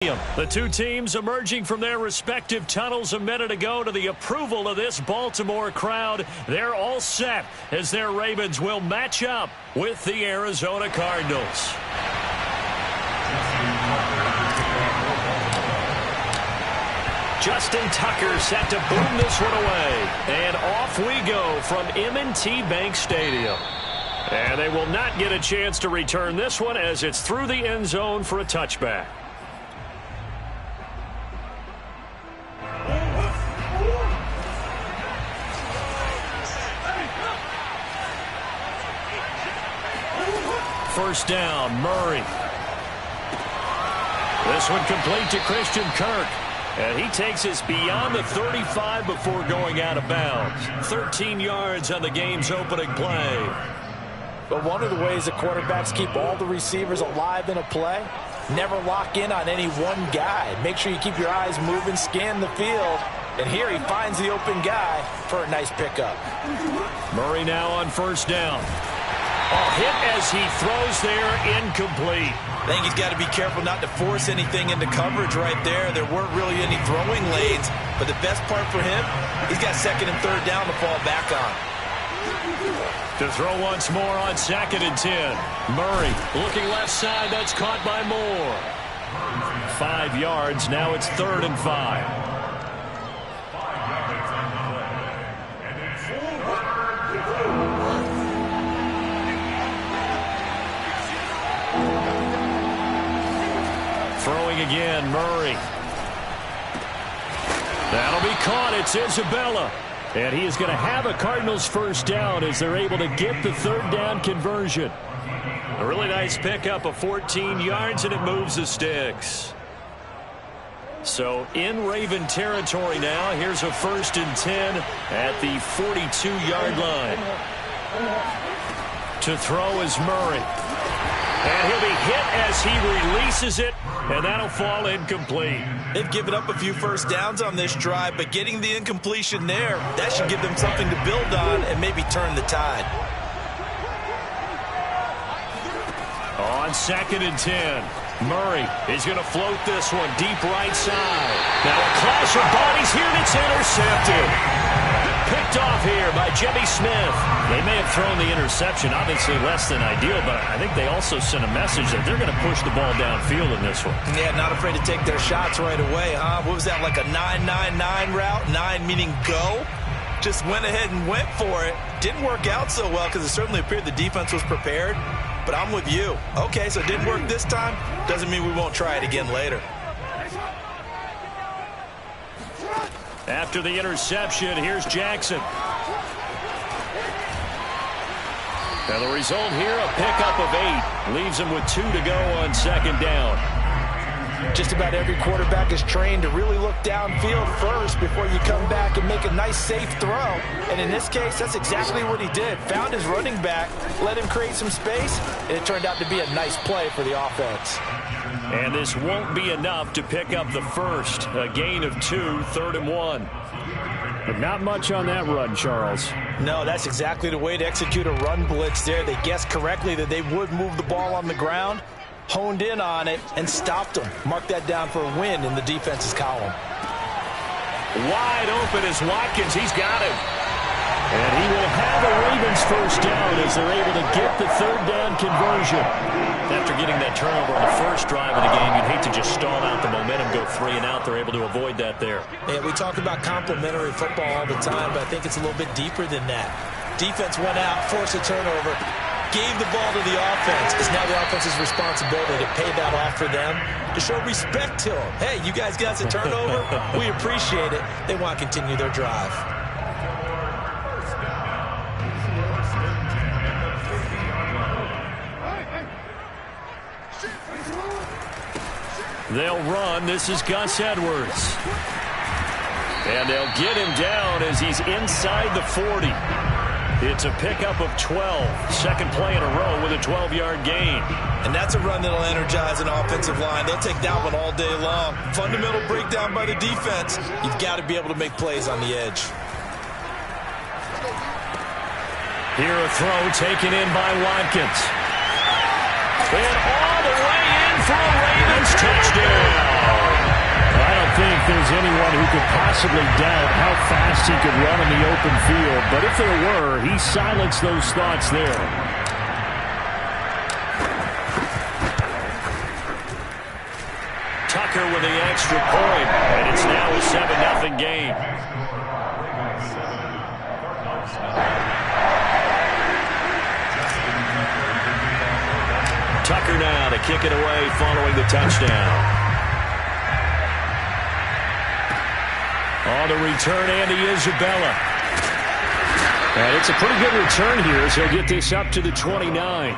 The two teams emerging from their respective tunnels a minute ago to the approval of this Baltimore crowd. They're all set as their Ravens will match up with the Arizona Cardinals. Justin Tucker set to boom this one away. And off we go from M&T Bank Stadium. And they will not get a chance to return this one as it's through the end zone for a touchback. First down, Murray. This one complete to Christian Kirk. And he takes us beyond the 35 before going out of bounds. 13 yards on the game's opening play. But one of the ways that quarterbacks keep all the receivers alive in a play, never lock in on any one guy. Make sure you keep your eyes moving, scan the field. And here he finds the open guy for a nice pickup. Murray now on first down. Hit as he throws there, incomplete. I think he's got to be careful not to force anything into coverage right there. There weren't really any throwing lanes, but the best part for him, he's got second and third down to fall back on. To throw once more on 2nd and 10. Murray looking left side. That's caught by Moore. 5 yards. Now it's 3rd and 5. Throwing again, Murray. That'll be caught. It's Isabella. And he is going to have a Cardinals first down as they're able to get the 3rd down conversion. A really nice pickup of 14 yards, and it moves the sticks. So in Raven territory now. Here's a 1st and 10 at the 42-yard line. To throw is Murray. And he'll be hit as he releases it, and that'll fall incomplete. They've given up a few first downs on this drive, but getting the incompletion there, that should give them something to build on and maybe turn the tide. On 2nd and 10, Murray is going to float this one deep right side. Now a clash of bodies here, and it's intercepted. Picked off here by Jimmy Smith. They may have thrown the interception, obviously less than ideal, but I think they also sent a message that they're going to push the ball downfield in this one. Yeah, not afraid to take their shots right away, huh? What was that, like a 9-9-9 route? 9 meaning go? Just went ahead and went for it. Didn't work out so well because it certainly appeared the defense was prepared, but I'm with you. Okay, so it didn't work this time. Doesn't mean we won't try it again later. After the interception, here's Jackson. And the result here, a pickup of 8. Leaves him with 2 to go on 2nd down. Just about every quarterback is trained to really look downfield first before you come back and make a nice, safe throw. And in this case, that's exactly what he did. Found his running back, let him create some space, and it turned out to be a nice play for the offense. And this won't be enough to pick up the first. A gain of 2, 3rd and 1. But not much on that run, Charles. No, that's exactly the way to execute a run blitz there. They guessed correctly that they would move the ball on the ground, honed in on it, and stopped them. Mark that down for a win in the defense's column. Wide open is Watkins. He's got him. And he will have a Ravens first down as they're able to get the 3rd down conversion. After getting that turnover on the first drive of the game, you'd hate to just stall out the momentum, go 3 and out. They're able to avoid that there. Yeah, we talk about complementary football all the time, but I think it's a little bit deeper than that. Defense went out, forced a turnover, gave the ball to the offense. It's now the offense's responsibility to pay that off for them, to show respect to them. Hey, you guys got a turnover? We appreciate it. They want to continue their drive. They'll run. This is Gus Edwards. And they'll get him down as he's inside the 40. It's a pickup of 12. Second play in a row with a 12-yard gain. And that's a run that'll energize an offensive line. They'll take that one all day long. Fundamental breakdown by the defense. You've got to be able to make plays on the edge. Here a throw taken in by Watkins. And all the way in for a Ravens touchdown. anyone who could possibly doubt how fast he could run in the open field. But if there were, he silenced those thoughts there. Tucker with the extra point, and it's now a 7-0 game. Tucker now to kick it away following the touchdown. On the return, Andy Isabella. And it's a pretty good return here as he'll get this up to the 29.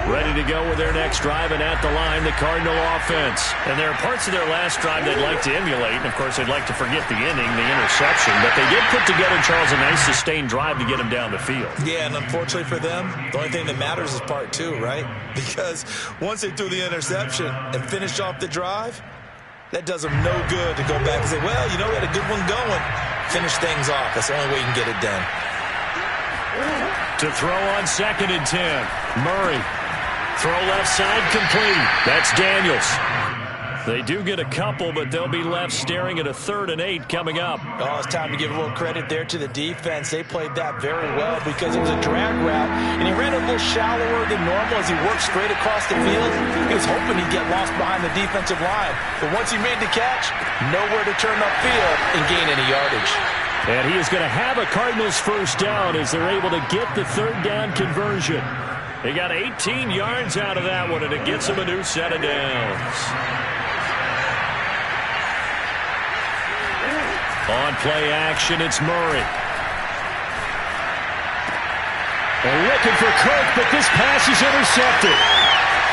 Ready to go with their next drive, and at the line, the Cardinal offense. And there are parts of their last drive they'd like to emulate, and of course they'd like to forget the inning, the interception. But they did put together, Charles, a nice sustained drive to get them down the field. Yeah, and unfortunately for them, the only thing that matters is part two, right? Because once they threw the interception and finished off the drive, that does them no good to go back and say, well, you know, we had a good one going. Finish things off. That's the only way you can get it done. To throw on 2nd and 10. Murray. Throw left side complete. That's Daniels. They do get a couple, but they'll be left staring at a 3rd and 8 coming up. Oh, it's time to give a little credit there to the defense. They played that very well because it was a drag route, and he ran a little shallower than normal as he worked straight across the field. He was hoping he'd get lost behind the defensive line. But once he made the catch, nowhere to turn upfield and gain any yardage. And he is going to have a Cardinals first down as they're able to get the 3rd down conversion. They got 18 yards out of that one, and it gets them a new set of downs. On play action, it's Murray. And looking for Kirk, but this pass is intercepted.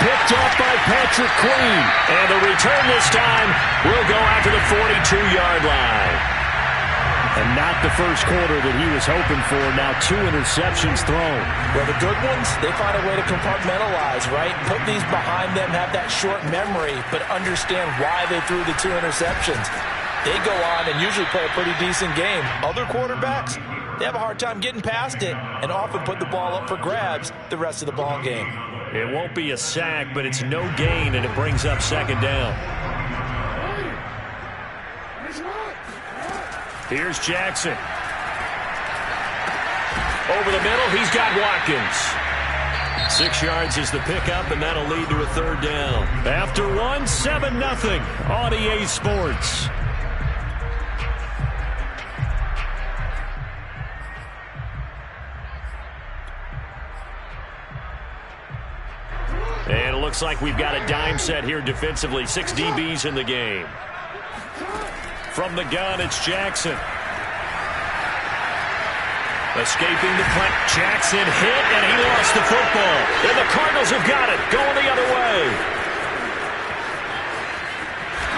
Picked up by Patrick Queen. And the return this time will go out to the 42-yard line. And not the first quarter that he was hoping for. Now 2 interceptions thrown. Well, the good ones, they find a way to compartmentalize, right? Put these behind them, have that short memory, but understand why they threw the 2 interceptions. They go on and usually play a pretty decent game. Other quarterbacks, they have a hard time getting past it and often put the ball up for grabs the rest of the ball game. It won't be a sack, but it's no gain, and it brings up 2nd down. Here's Jackson. Over the middle, he's got Watkins. 6 yards is the pickup, and that'll lead to a 3rd down. After 1, 7-0 on EA Sports. And it looks like we've got a dime set here defensively. 6 DBs in the game. From the gun, it's Jackson. Escaping the play. Jackson hit, and he lost the football. And the Cardinals have got it, going the other way.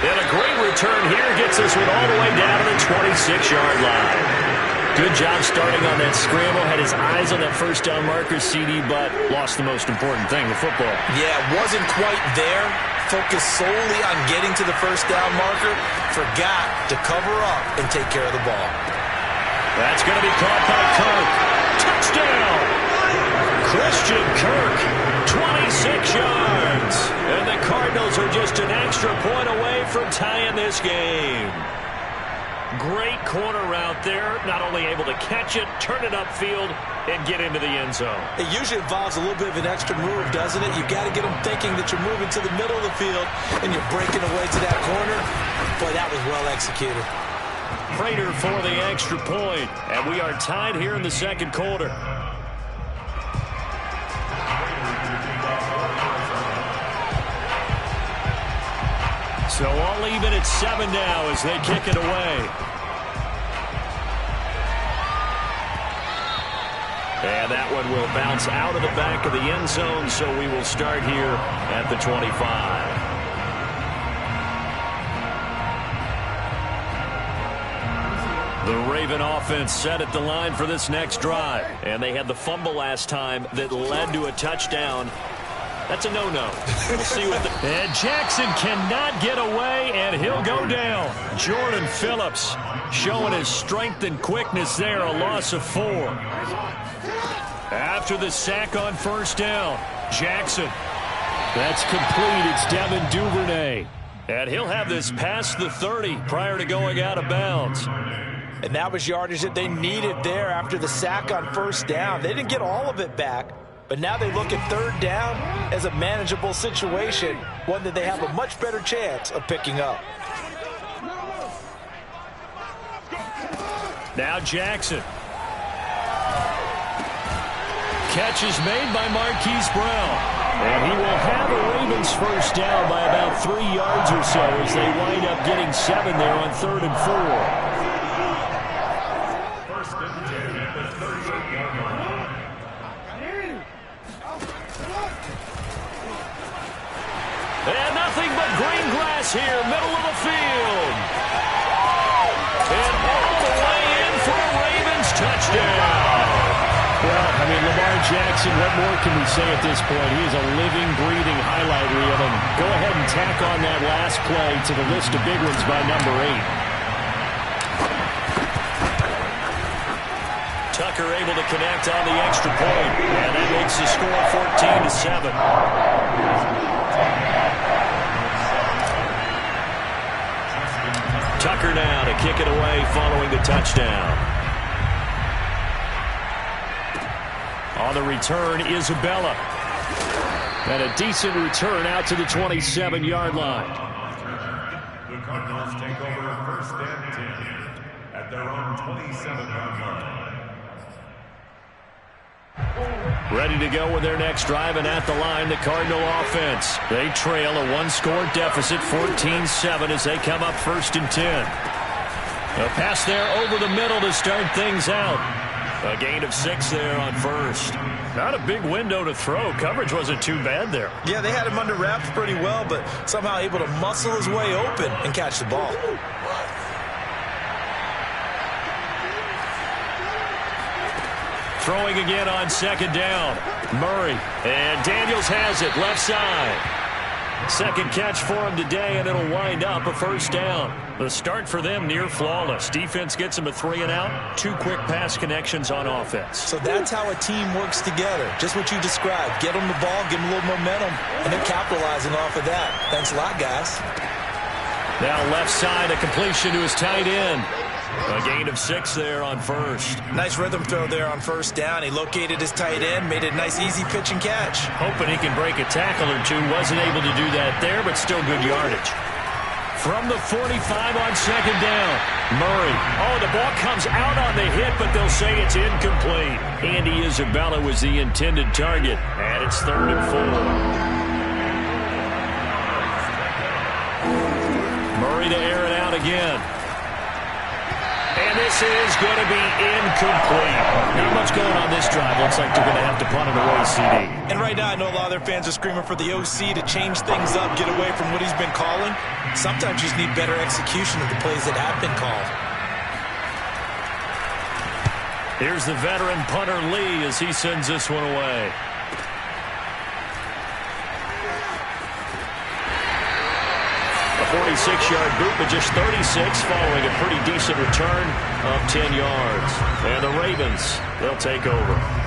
And a great return here gets this one all the way down to the 26-yard line. Good job starting on that scramble. Had his eyes on that first down marker, CD, but lost the most important thing, the football. Yeah, wasn't quite there. Focused solely on getting to the first down marker. Forgot to cover up and take care of the ball. That's going to be caught by Kirk. Touchdown! Christian Kirk, 26 yards. And the Cardinals are just an extra point away from tying this game. Great corner route there. Not only able to catch it, turn it upfield, and get into the end zone. It usually involves a little bit of an extra move, doesn't it? You've got to get them thinking that you're moving to the middle of the field and you're breaking away to that corner. Boy, that was well executed. Prater for the extra point, and we are tied here in the 2nd quarter. So all even at 7 now as they kick it away. And that one will bounce out of the back of the end zone, so we will start here at the 25. The Raven offense set at the line for this next drive. And they had the fumble last time that led to a touchdown. That's a no-no. We'll see what and Jackson cannot get away, and he'll go down. Jordan Phillips showing his strength and quickness there, a loss of 4. After the sack on first down, Jackson. That's complete. It's Devin Duvernay. And he'll have this past the 30 prior to going out of bounds. And that was yardage that they needed there after the sack on first down. They didn't get all of it back, but now they look at third down as a manageable situation, one that they have a much better chance of picking up. Now Jackson. Catch is made by Marquise Brown. And he will have a Ravens first down by about 3 yards or so as they wind up getting 7 there on 3rd and 4. And nothing but green grass here, middle of the field. And all the way in for a Ravens touchdown. Well, I mean, Lamar Jackson, what more can we say at this point? He is a living, breathing highlight reel. And go ahead and tack on that last play to the list of big ones by number 8. Tucker able to connect on the extra point. And that makes the score 14-7. Tucker now to kick it away following the touchdown. On the return, Isabella. And a decent return out to the 27-yard line. The Cardinals take over first and 10 at their own 27-yard line. Ready to go with their next drive, and at the line, the Cardinal offense. They trail a 1-score deficit, 14-7, as they come up first and 10. A pass there over the middle to start things out. A gain of 6 there on first. Not a big window to throw. Coverage wasn't too bad there. Yeah, they had him under wraps pretty well, but somehow able to muscle his way open and catch the ball. Throwing again on second down. Murray. And Daniels has it left side. Second catch for him today, and it'll wind up a first down. The start for them near flawless. Defense gets them a 3 and out. 2 quick pass connections on offense. So that's how a team works together. Just what you described. Get them the ball, give them a little momentum, and they're capitalizing off of that. Thanks a lot, guys. Now left side, a completion to his tight end. A gain of 6 there on first. Nice rhythm throw there on first down. He located his tight end, made it a nice easy pitch and catch. Hoping he can break a tackle or two. Wasn't able to do that there, but still good yardage. From the 45 on second down, Murray. Oh, the ball comes out on the hit, but they'll say it's incomplete. Andy Isabella was the intended target, and it's 3rd and 4. Murray to air it out again. And this is going to be incomplete. Not much going on this drive. Looks like they're going to have to punt it away, CD. And right now, I know a lot of their fans are screaming for the OC to change things up, get away from what he's been calling. Sometimes you just need better execution of the plays that have been called. Here's the veteran punter Lee as he sends this one away. A 46-yard boot, but just 36 following a pretty decent return of 10 yards. And the Ravens, they'll take over.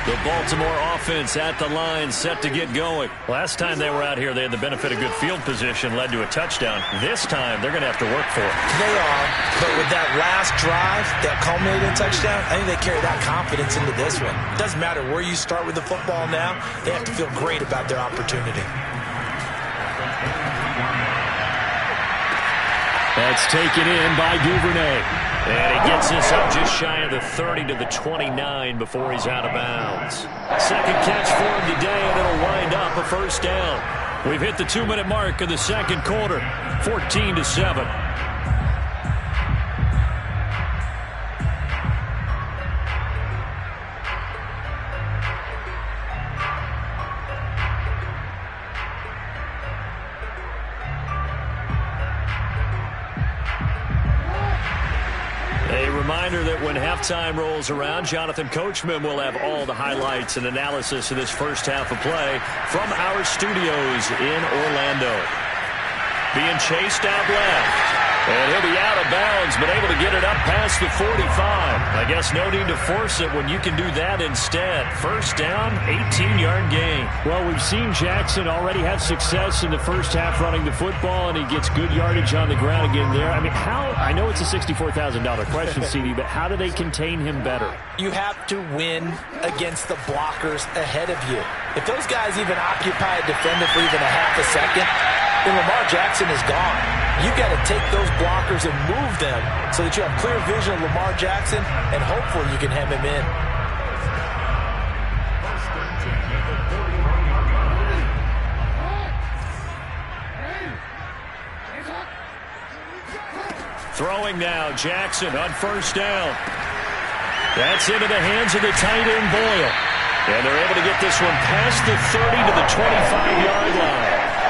The Baltimore offense at the line, set to get going. Last time they were out here, they had the benefit of good field position, led to a touchdown. This time, they're going to have to work for it. They are, but with that last drive, that culminating touchdown, I think they carry that confidence into this one. It doesn't matter where you start with the football now, they have to feel great about their opportunity. That's taken in by Duvernay. And he gets this up just shy of the 30 to the 29 before he's out of bounds. Second catch for him today, and it'll wind up a first down. We've hit the 2-minute mark of the second quarter, 14-7. reminder that when halftime rolls around, Jonathan Coachman will have all the highlights and analysis of this first half of play from our studios in Orlando. Being chased out left. And he'll be out of bounds, but able to get it up past the 45. I guess no need to force it when you can do that instead. First down, 18-yard gain. Well, we've seen Jackson already have success in the first half running the football, and he gets good yardage on the ground again there. I mean, I know it's a $64,000 question, CD, but how do they contain him better? You have to win against the blockers ahead of you. If those guys even occupy a defender for even a half a second, then Lamar Jackson is gone. You got to take those blockers and move them so that you have clear vision of Lamar Jackson, and hopefully you can hem him in. Throwing now, Jackson on first down. That's into the hands of the tight end, Boyle. And they're able to get this one past the 30 to the 25-yard line.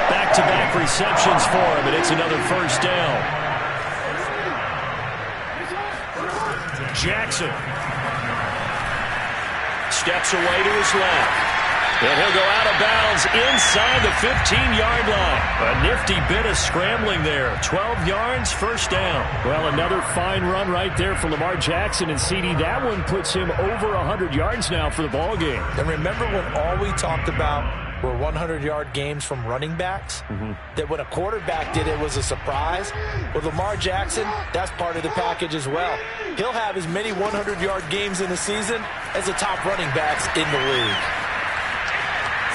Back-to-back receptions for him, and it's another first down. Jackson steps away to his left. And he'll go out of bounds inside the 15-yard line. A nifty bit of scrambling there. 12 yards, first down. Well, another fine run right there for Lamar Jackson. And, CD, that one puts him over 100 yards now for the ball game. And remember when all we talked about were 100-yard games from running backs? That when a quarterback did it was a surprise? With Lamar Jackson, that's part of the package as well. He'll have as many 100-yard games in the season as the top running backs in the league.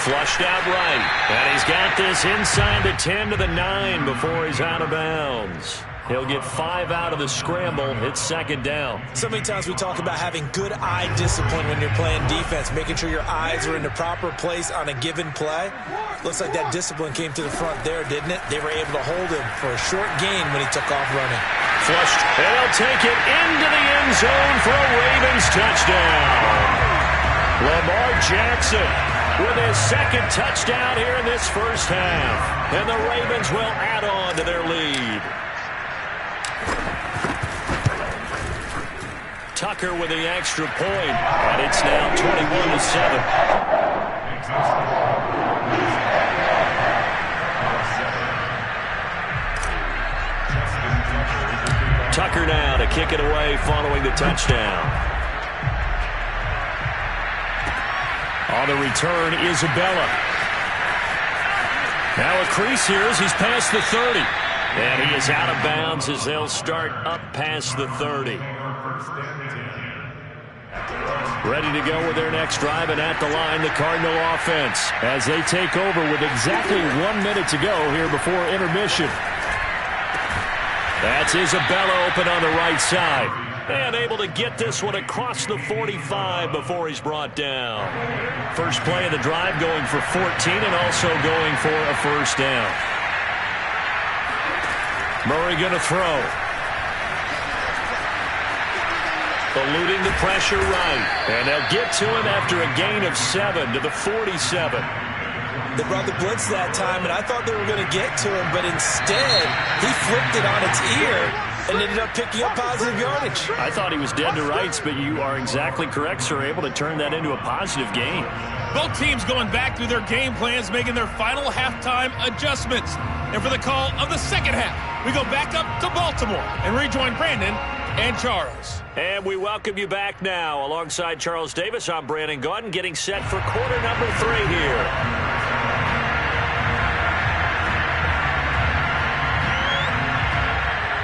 Flushed out right. And he's got this inside the 10 to the 9 before he's out of bounds. He'll get 5 out of the scramble. It's second down. So many times we talk about having good eye discipline when you're playing defense, making sure your eyes are in the proper place on a given play. Looks like that discipline came to the front there, didn't it? They were able to hold him for a short gain when he took off running. Flushed. And they'll take it into the end zone for a Ravens touchdown. Lamar Jackson with his second touchdown here in this first half. And the Ravens will add on to their lead. Tucker with the extra point, and it's now 21-7. Tucker now to kick it away following the touchdown. On the return, Isabella. Now a crease here as he's past the 30. And he is out of bounds as they'll start up past the 30. Ready to go with their next drive, and at the line, the Cardinal offense as they take over with exactly 1 minute to go here before intermission. That's Isabella open on the right side. And able to get this one across the 45 before he's brought down. First play of the drive going for 14 and also going for a first down. Murray going to throw. Eluding the pressure right. And they'll get to him after a gain of 7 to the 47. They brought the blitz that time, and I thought they were going to get to him, but instead he flipped it on its ear and ended up picking up positive yardage. I thought he was dead to rights, but you are exactly correct, sir. Able to turn that into a positive gain. Both teams going back through their game plans, making their final halftime adjustments. And for the call of the second half, we go back up to Baltimore and rejoin Brandon and Charles. And we welcome you back now. Alongside Charles Davis, I'm Brandon Gaudin, getting set for quarter number 3 here.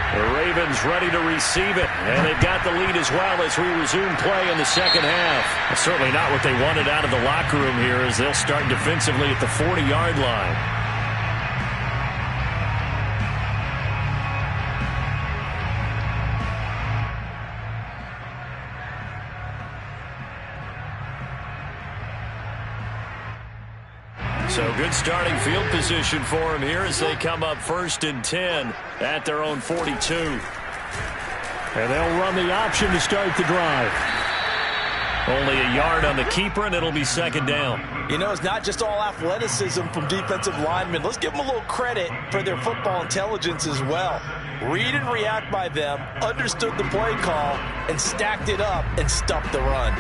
The Ravens ready to receive it, and they've got the lead as well as we resume play in the second half. Certainly not what they wanted out of the locker room here as they'll start defensively at the 40-yard line. So good starting field position for them here as they come up 1st and 10 at their own 42. And they'll run the option to start the drive. Only a yard on the keeper, and it'll be second down. You know, it's not just all athleticism from defensive linemen. Let's give them a little credit for their football intelligence as well. Read and react by them, understood the play call, and stacked it up and stuffed the run.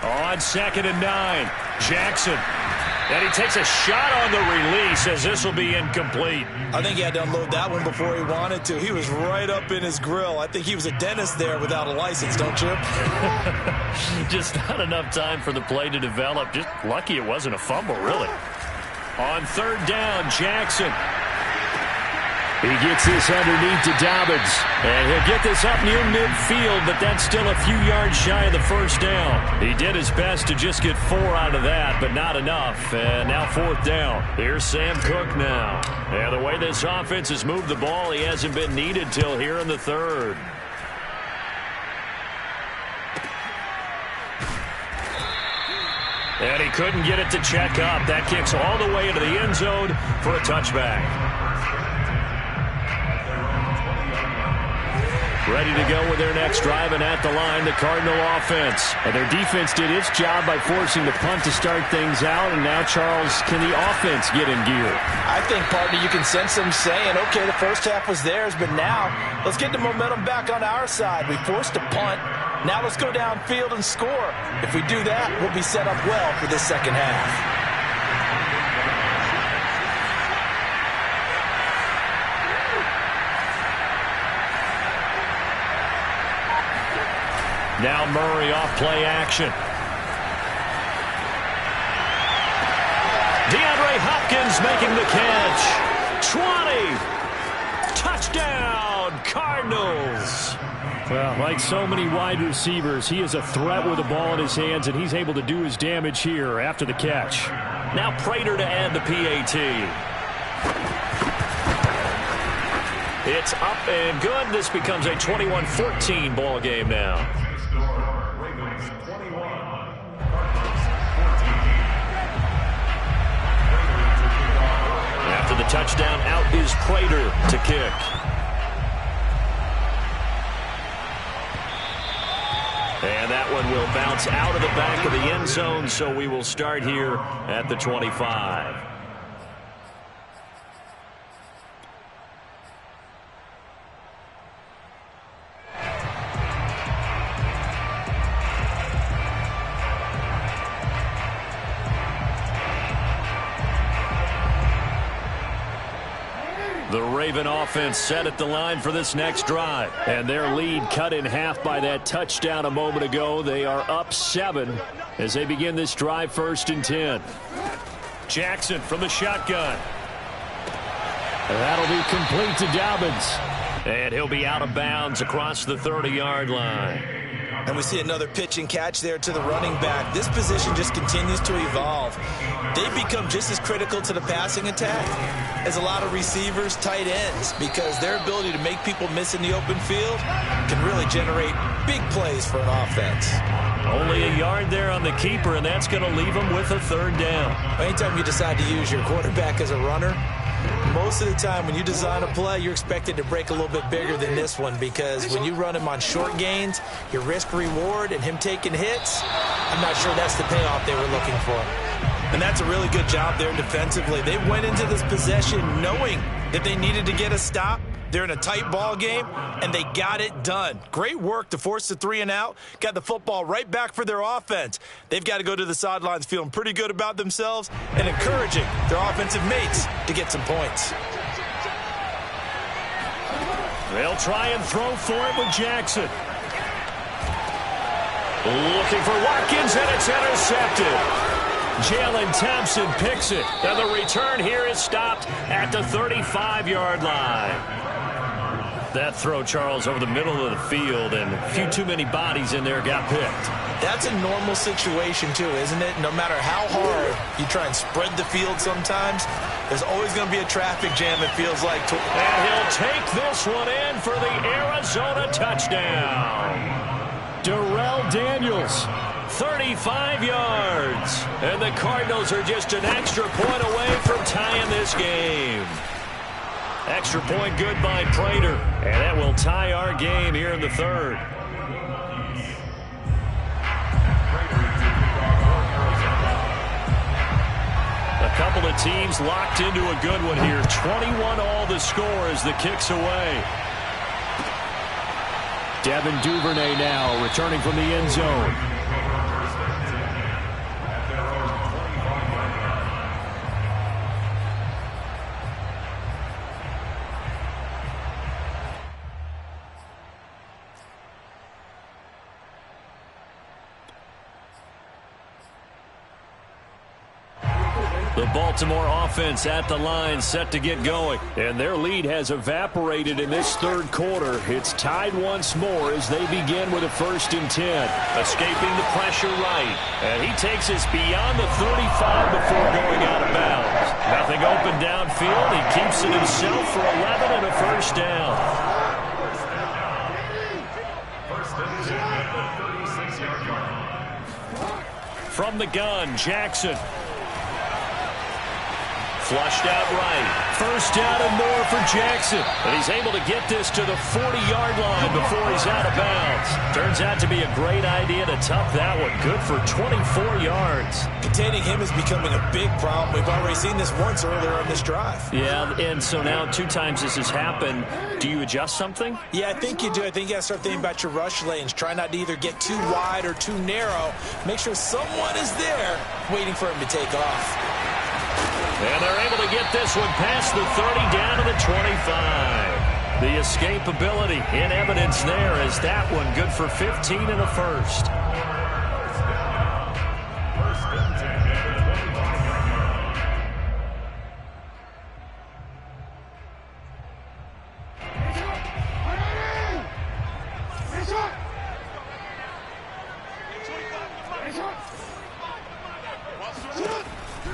On 2nd and 9, Jackson. And he takes a shot on the release as this will be incomplete. I think he had to unload that one before he wanted to. He was right up in his grill. I think he was a dentist there without a license, don't you? Just not enough time for the play to develop. Just lucky it wasn't a fumble, really. On 3rd down, Jackson. He gets this underneath to Dobbins. And he'll get this up near midfield, but that's still a few yards shy of the first down. He did his best to just get 4 out of that, but not enough. And now 4th down. Here's Sam Cook now. And the way this offense has moved the ball, he hasn't been needed till here in the 3rd. And he couldn't get it to check up. That kicks all the way into the end zone for a touchback. Ready to go with their next drive, and at the line, the Cardinal offense. And their defense did its job by forcing the punt to start things out, and now, Charles, can the offense get in gear? I think, partner, you can sense them saying, okay, the first half was theirs, but now let's get the momentum back on our side. We forced a punt. Now let's go downfield and score. If we do that, we'll be set up well for this second half. Now Murray off play action. DeAndre Hopkins making the catch. 20. Touchdown, Cardinals. Well, like so many wide receivers, he is a threat with the ball in his hands, and he's able to do his damage here after the catch. Now Prater to add the PAT. It's up and good. This becomes a 21-14 ball game now. After the touchdown, out is Prater to kick. And that one will bounce out of the back of the end zone, so we will start here at the 25. The Raven offense set at the line for this next drive. And their lead cut in half by that touchdown a moment ago. They are up 7 as they begin this drive 1st and 10. Jackson from the shotgun. And that'll be complete to Dobbins. And he'll be out of bounds across the 30-yard line. And we see another pitch and catch there to the running back. This position just continues to evolve. They become just as critical to the passing attack as a lot of receivers, tight ends, because their ability to make people miss in the open field can really generate big plays for an offense. Only a yard there on the keeper, and that's going to leave them with a 3rd down. Anytime you decide to use your quarterback as a runner, most of the time when you design a play, you're expected to break a little bit bigger than this one, because when you run him on short gains, your risk-reward and him taking hits, I'm not sure that's the payoff they were looking for. And that's a really good job there defensively. They went into this possession knowing that they needed to get a stop. They're in a tight ball game, and they got it done. Great work to force the 3 and out. Got the football right back for their offense. They've got to go to the sidelines feeling pretty good about themselves and encouraging their offensive mates to get some points. They'll try and throw for it with Jackson. Looking for Watkins, and it's intercepted. Jalen Thompson picks it, and the return here is stopped at the 35-yard line. That throw, Charles, over the middle of the field, and a few too many bodies in there got picked. That's a normal situation, too, isn't it? No matter how hard you try and spread the field sometimes, there's always going to be a traffic jam, it feels like. And he'll take this one in for the Arizona touchdown. Darrell Daniels, 35 yards. And the Cardinals are just an extra point away from tying this game. Extra point good by Prater. And that will tie our game here in the 3rd. couple of teams locked into a good one here. 21 all the score as the kick's away. Devin Duvernay now returning from the end zone. The Baltimore offense at the line, set to get going. And their lead has evaporated in this third quarter. It's tied once more as they begin with a 1st and 10. Escaping the pressure right. And he takes us beyond the 35 before going out of bounds. Nothing open downfield. He keeps it himself for 11 and a 1st down. From the gun, Jackson. Flushed out right. 1st down and more for Jackson. And he's able to get this to the 40-yard line before he's out of bounds. Turns out to be a great idea to tuck that one. Good for 24 yards. Containing him is becoming a big problem. We've already seen this once earlier on this drive. Yeah, and so now 2 times this has happened. Do you adjust something? Yeah, I think you do. I think you got to start thinking about your rush lanes. Try not to either get too wide or too narrow. Make sure someone is there waiting for him to take off. And they're able to get this one past the 30 down to the 25. The escapability in evidence there is that one good for 15 and a 1st.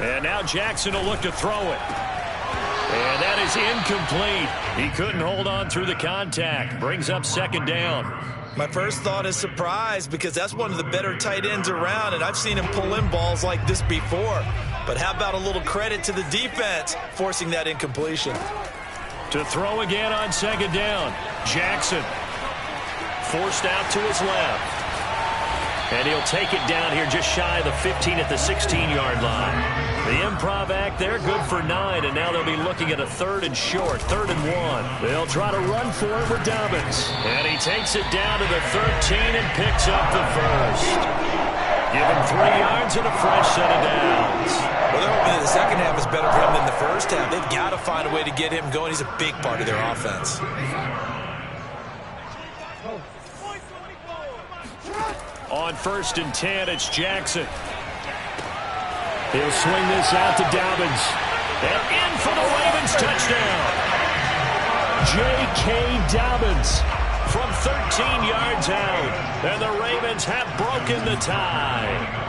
And now Jackson will look to throw it. And that is incomplete. He couldn't hold on through the contact. Brings up 2nd down. My first thought is surprise because that's one of the better tight ends around, and I've seen him pull in balls like this before. But how about a little credit to the defense forcing that incompletion? To throw again on 2nd down. Jackson forced out to his left. And he'll take it down here just shy of the 15 at the 16-yard line. The improv act there, good for 9, and now they'll be looking at a 3rd and short, 3rd and 1. They'll try to run for it with Dobbins. And he takes it down to the 13 and picks up the 1st. Give him 3 yards and a fresh set of downs. Well, they're hoping that the second half is better for him than the first half. They've got to find a way to get him going. He's a big part of their offense. On 1st and 10, it's Jackson. He'll swing this out to Dobbins. And in for the Ravens touchdown. J.K. Dobbins from 13 yards out. And the Ravens have broken the tie.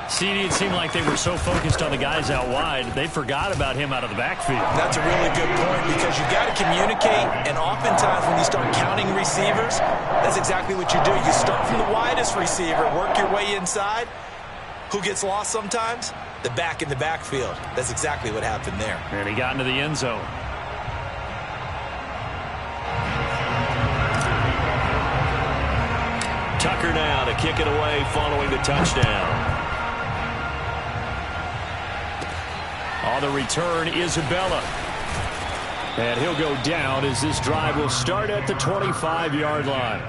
CD, it seemed like they were so focused on the guys out wide, they forgot about him out of the backfield. That's a really good point because you've got to communicate, and oftentimes when you start counting receivers, that's exactly what you do. You start from the widest receiver, work your way inside. Who gets lost sometimes? The back in the backfield. That's exactly what happened there. And he got into the end zone. Tucker now to kick it away following the touchdown. On the return, Isabella. And he'll go down as this drive will start at the 25-yard line.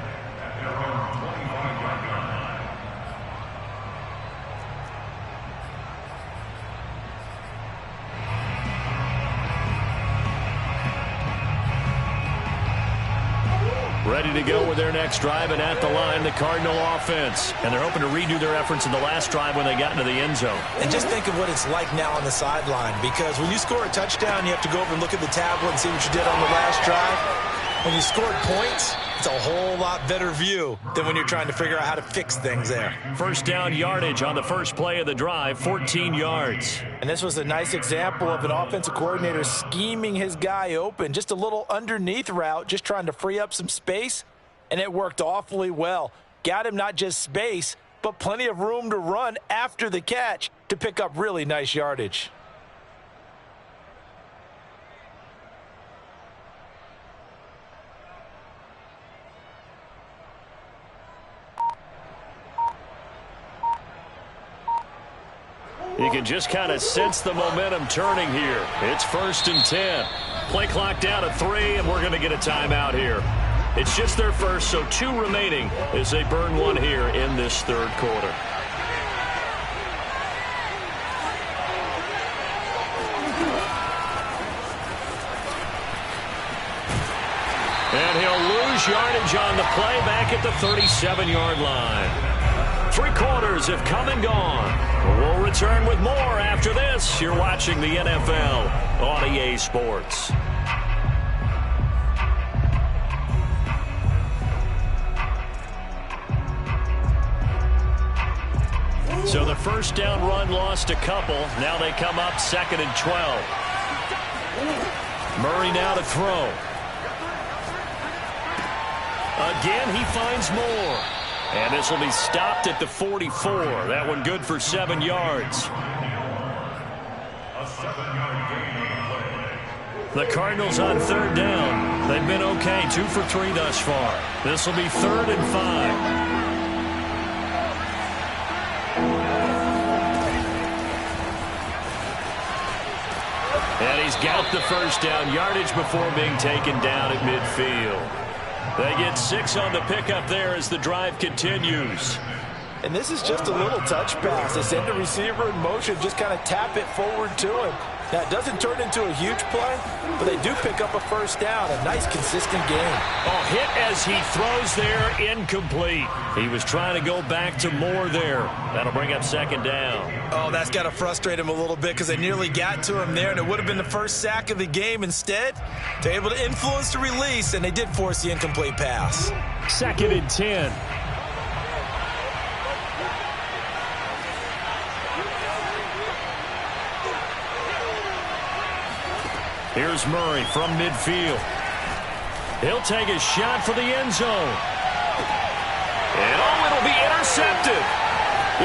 Ready to go with their next drive, and at the line, the Cardinal offense. And they're hoping to redo their efforts in the last drive when they got into the end zone. And just think of what it's like now on the sideline, because when you score a touchdown, you have to go over and look at the tablet and see what you did on the last drive. When you scored points, it's a whole lot better view than when you're trying to figure out how to fix things there. 1st down yardage on the first play of the drive, 14 yards. And this was a nice example of an offensive coordinator scheming his guy open. Just a little underneath route, just trying to free up some space, and it worked awfully well. Got him not just space, but plenty of room to run after the catch to pick up really nice yardage. You can just kind of sense the momentum turning here. It's 1st and 10. Play clock down to 3, and we're going to get a timeout here. It's just their first, so 2 remaining as they burn 1 here in this 3rd quarter. And he'll lose yardage on the play back at the 37-yard line. 3 quarters have come and gone. We'll return with more after this. You're watching the NFL on EA Sports. So the first down run lost a couple. Now they come up 2nd and 12. Murray now to throw. Again, he finds more. And this will be stopped at the 44. That one good for 7 yards. A 7-yard gain on the play. The Cardinals on 3rd down. They've been okay, 2 for 3 thus far. This will be 3rd and 5. And he's got the first down yardage before being taken down at midfield. They get 6 on the pickup there as the drive continues. And this is just a little touch pass. They send the receiver in motion, just kind of tap it forward to him. Now, it doesn't turn into a huge play, but they do pick up a first down. A nice, consistent game. Oh, hit as he throws there, incomplete. He was trying to go back to Moore there. That'll bring up 2nd down. Oh, that's got to frustrate him a little bit because they nearly got to him there, and it would have been the first sack of the game. Instead, they're able to influence the release, and they did force the incomplete pass. 2nd and 10. Here's Murray from midfield. He'll take a shot for the end zone. And it'll be intercepted.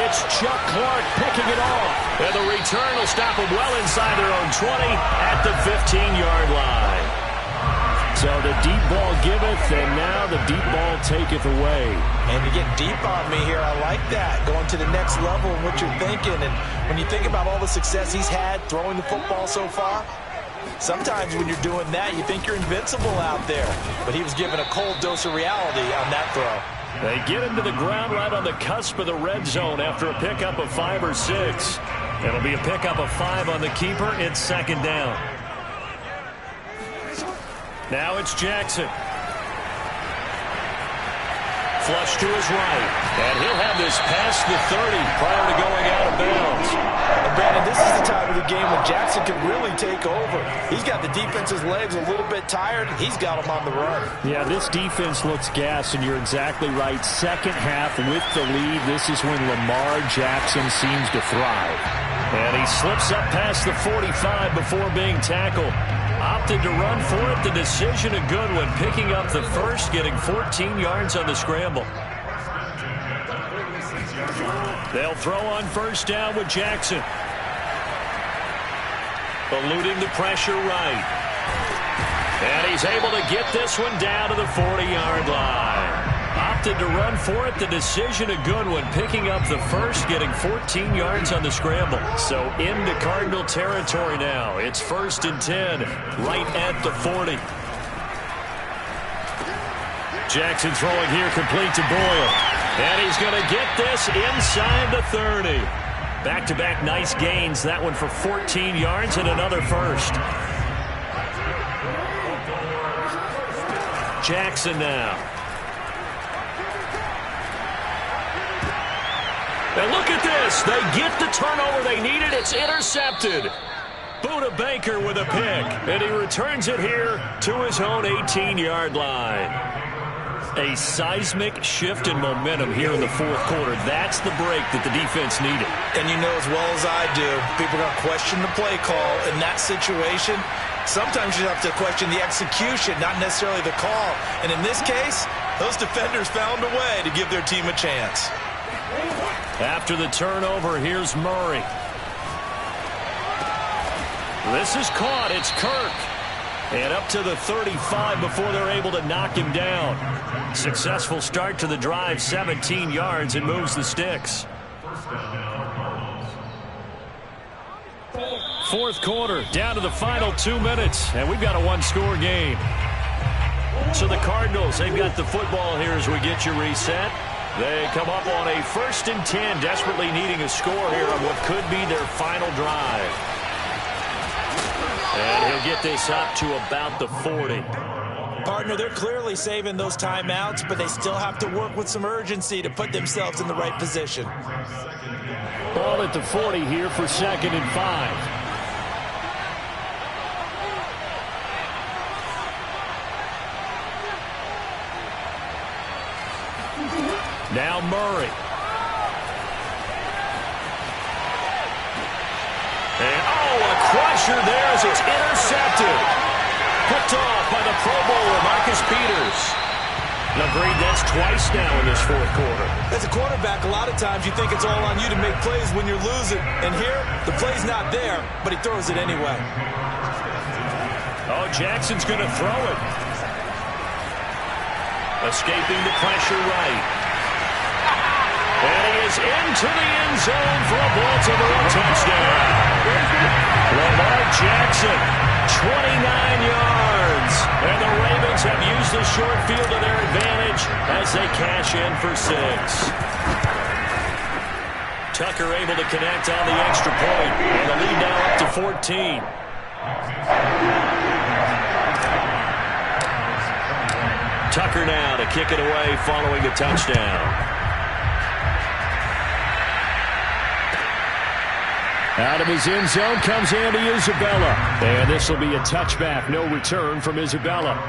It's Chuck Clark picking it off. And the return will stop them well inside their own 20 at the 15-yard line. So the deep ball giveth, and now the deep ball taketh away. And you get deep on me here. I like that. Going to the next level and what you're thinking. And when you think about all the success he's had throwing the football so far, sometimes when you're doing that, you think you're invincible out there. But he was given a cold dose of reality on that throw. They get him to the ground right on the cusp of the red zone after a pickup of 5 or 6. It'll be a pickup of 5 on the keeper. It's 2nd down. Now it's Jackson. Flush to his right. And he'll have this past the 30 prior to going out of bounds. And Brandon, this is the time of the game when Jackson can really take over. He's got the defense's legs a little bit tired, and he's got them on the run. Yeah, this defense looks gassed, and you're exactly right. 2nd half with the lead, this is when Lamar Jackson seems to thrive. And he slips up past the 45 before being tackled. Opted to run for it. The decision a good one. Picking up the first, getting 14 yards on the scramble. They'll throw on 1st down with Jackson. Eluding the pressure right. And he's able to get this one down to the 40-yard line. Opted to run for it. The decision a good one. Picking up the first, getting 14 yards on the scramble. So into Cardinal territory now. It's 1st and 10, right at the 40. Jackson throwing here, complete to Boyle. And he's going to get this inside the 30. Back-to-back nice gains. That one for 14 yards and another first. Jackson now. And look at this. They get the turnover they needed. It's intercepted. Buda Baker with a pick. And he returns it here to his own 18-yard line. A seismic shift in momentum here in the 4th quarter. That's the break that the defense needed. And you know as well as I do, people are going to question the play call in that situation. Sometimes you have to question the execution, not necessarily the call. And in this case, those defenders found a way to give their team a chance. After the turnover, here's Murray. This is caught. It's Kirk. And up to the 35 before they're able to knock him down. Successful start to the drive, 17 yards, and moves the sticks. fourth quarter, down to the final 2 minutes, and we've got a one-score game. So the Cardinals, they've got the football here as we get you reset. They come up on a 1st and 10, desperately needing a score here on what could be their final drive. And he'll get this up to about the 40. Partner, they're clearly saving those timeouts, but they still have to work with some urgency to put themselves in the right position. Ball at the 40 here for 2nd and 5. Now Murray. And, a crusher there as it's intercepted. Picked off by the Pro Bowler, Marcus Peters. Agreed, that's twice now in this fourth quarter. As a quarterback, a lot of times you think it's all on you to make plays when you're losing. And here, the play's not there, but he throws it anyway. Jackson's going to throw it. Escaping the pressure right. And he is into the end zone for a Baltimore touchdown. Lamar Jackson, 29 yards. And the Ravens have used the short field to their advantage as they cash in for 6. Tucker able to connect on the extra point. And the lead now up to 14. Tucker now to kick it away following the touchdown. Out of his end zone comes Andy Isabella. And this will be a touchback. No return from Isabella.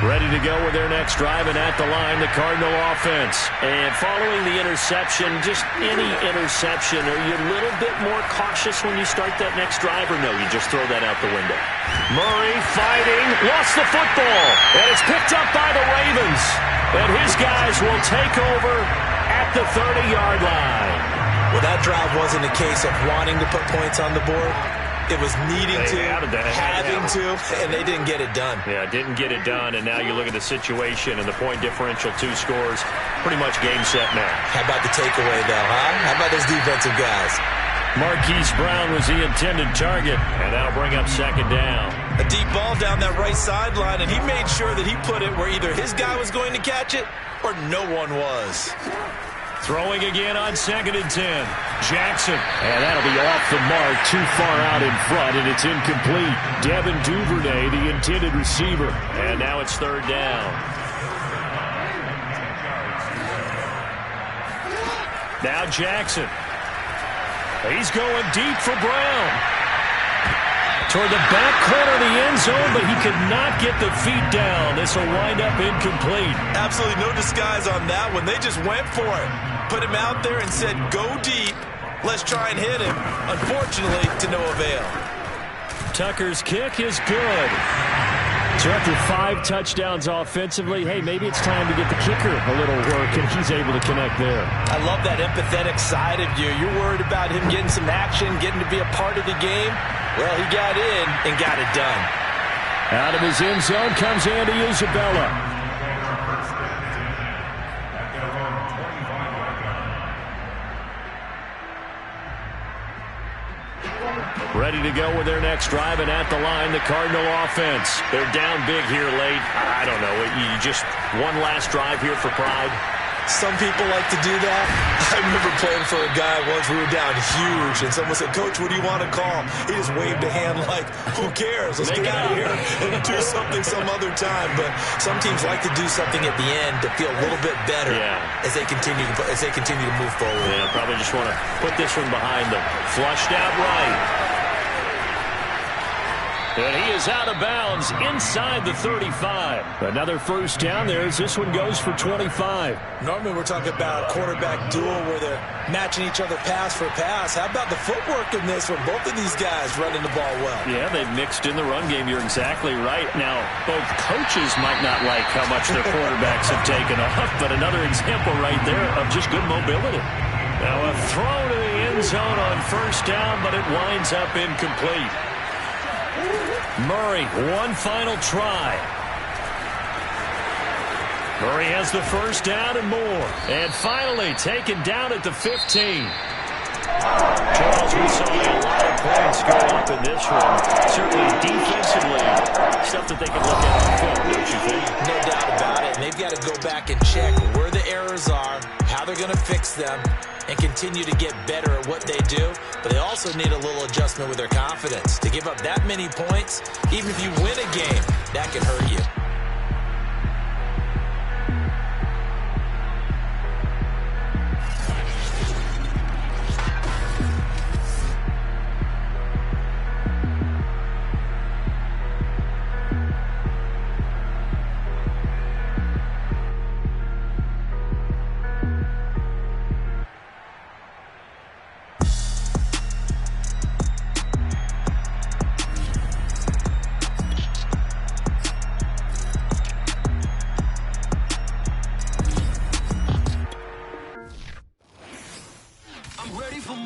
Ready to go with their next drive, and at the line, the Cardinal offense. And following the interception, just any interception, are you a little bit more cautious when you start that next drive, or no, you just throw that out the window? Murray fighting, lost the football, and it's picked up by the Ravens. And his guys will take over at the 30-yard line. Well, that drive wasn't a case of wanting to put points on the board. It was needing to, having to, and they didn't get it done. Yeah, didn't get it done, and now you look at the situation and the point differential, 2 scores, pretty much game, set, match. How about the takeaway, though, huh? How about those defensive guys? Marquise Brown was the intended target, and that'll bring up 2nd down. A deep ball down that right sideline, and he made sure that he put it where either his guy was going to catch it or no one was. Throwing again on 2nd and 10. Jackson. And that'll be off the mark, too far out in front, and it's incomplete. Devin Duvernay, the intended receiver. And now it's 3rd down. Now Jackson. He's going deep for Brown. Toward the back corner of the end zone, but he could not get the feet down. This will wind up incomplete. Absolutely no disguise on that one. They just went for it. Put him out there and said, go deep. Let's try and hit him. Unfortunately, to no avail. Tucker's kick is good. So after 5 touchdowns offensively, hey, maybe it's time to get the kicker a little work, and he's able to connect there. I love that empathetic side of you. You're worried about him getting some action, getting to be a part of the game. Well, he got in and got it done. Out of his end zone comes Andy Isabella. Ready to go with their next drive, and at the line, the Cardinal offense. They're down big here late. I don't know. You just one last drive here for pride. Some people like to do that. I remember playing for a guy once. We were down huge, and someone said, Coach, what do you want to call? He just waved a hand like, who cares? Let's get out of here and do something some other time. But some teams like to do something at the end to feel a little bit better as they continue to move forward. Yeah, probably just want to put this one behind them. Flushed out right. And he is out of bounds inside the 35. Another first down there as this one goes for 25. Normally we're talking about a quarterback duel where they're matching each other pass for pass. How about the footwork in this one? Both of these guys running the ball well. Yeah, they've mixed in the run game. You're exactly right. Now, both coaches might not like how much their quarterbacks have taken off, but another example right there of just good mobility. Now a throw to the end zone on first down, but it winds up incomplete. Murray, one final try. Murray has the first down and more. And finally taken down at the 15. Charles, we saw a lot of points go up in this one. Certainly defensively, stuff that they can look at on film, don't you think? No doubt about it. And they've got to go back and check where the errors are, how they're going to fix them, and continue to get better at what they do. But they also need a little adjustment with their confidence. To give up that many points, even if you win a game, that can hurt you.